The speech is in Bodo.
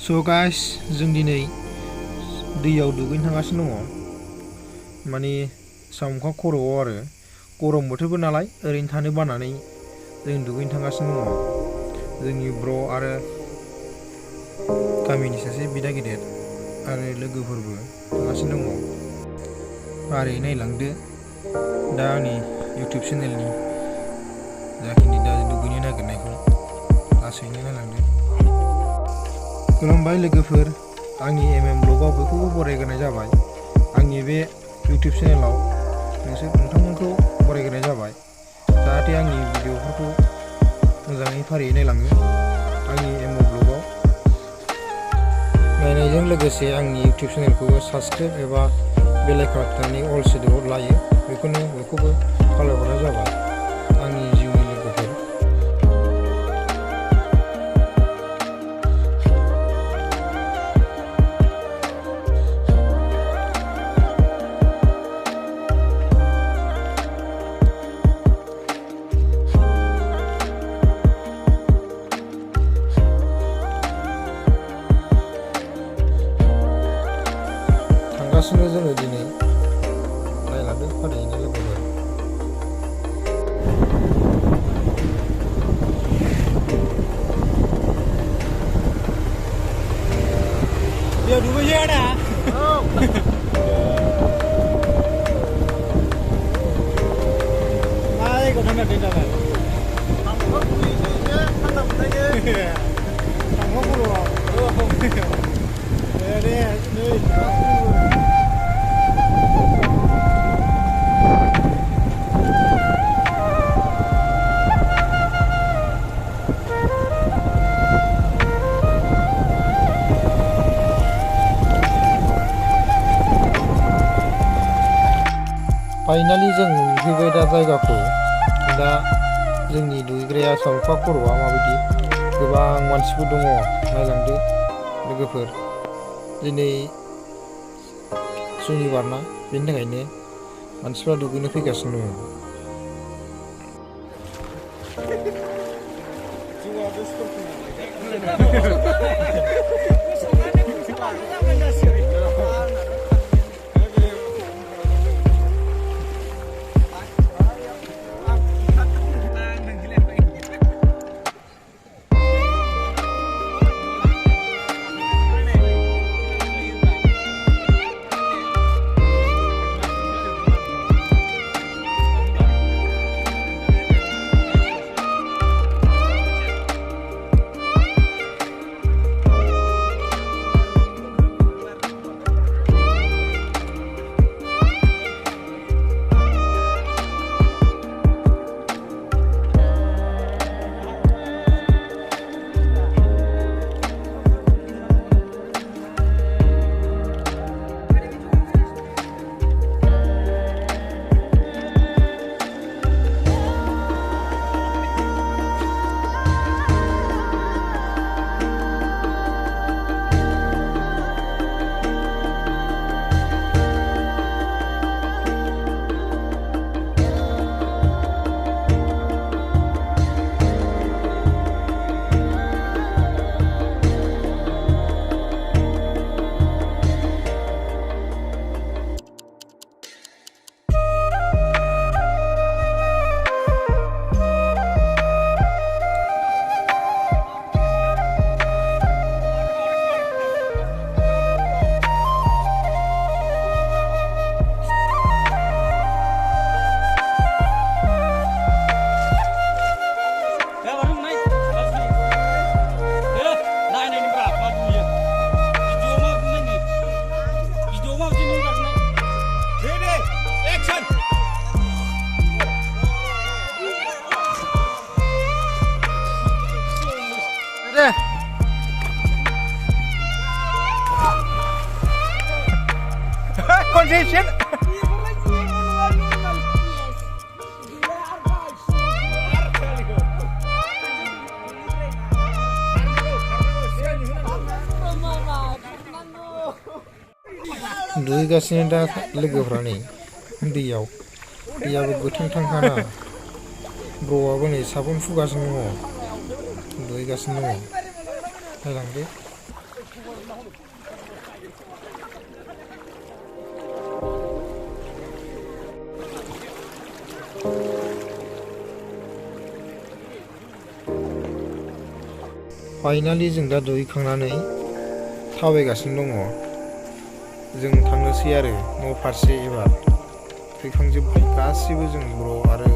So guys, जों दिनै दैयाव दुगैनो थांगासिनो दङ। माने सामखा खर'आव आरो गरम बोथोरबो नालाय ओरैनो थानो बानानै जों दुगैनो थांगासिनो दङ। जोंनि ब्र आरो गामिनि सासे बिदा गेदेर आरो लोगोफोरबो थांगासिनो दङ। मारै नायलांदो दा आंनि YouTube चेनेलनि जाखिनि दा दुगैनो नागिरनायखौ लासैनो नायलांदो। खुलुमबाय लोगोफोर, आंनि ब्लगाव बयखौबो बरायग्रोनाय जाबाय। आंनि बे YouTube चेनेलाव नोंथांमोनखौ बरायग्रोनाय जाबाय। जाहाथे आंनि भिडिअफोरखौ मोजाङै फारियै नायलाङो। आंनि ब्लगाव नायनायजों लोगोसे आंनि YouTube चेनेलखौबो साबस्क्राइब एबा बेल आइकन थुनानै अल सोदोबाव लायो। बेखौनो बयखौबो खावलायहरनाय जाबाय आंनि जिउनि लोगोफोर। थांगासिनो जोङो दिनै, नायलांदो फारियैनो लोगोफोर। Dia duanya ada. Oh. Ai còn thằng nào đến đâu vậy? Thằng có gì chứ, thằng nào cũng thấy chứ. Thằng có mua đồ. Không. Đây, đây. Finally जों मोनफैबाय दा जायगाखौ। दा जोंनि दुगैग्राया सामखा खर'आ माबायदि, गोबां मानसिफोर दङ। नायलांदो लोगोफोर, दिनै सुनिबार ना, बेनि थाखायनो मानसिफ्रा दुगैनो फैगासिनो दङ। Condition. दुगैगासिनो दा लोगोफ्रा नै दैयाव, दैयाबो गोथांथांखाना। ब्र'आबो नै साबोन फुगासिनो दङ, दुगैगासिनो दङ। नायलांदो फाइनालि जों दा दुगैखांनानै थाबायगासिनो दङ। जों थांनोसै आरो न' फारसे एबार फैखांजोब्बाय गासिबो जों बर' आरो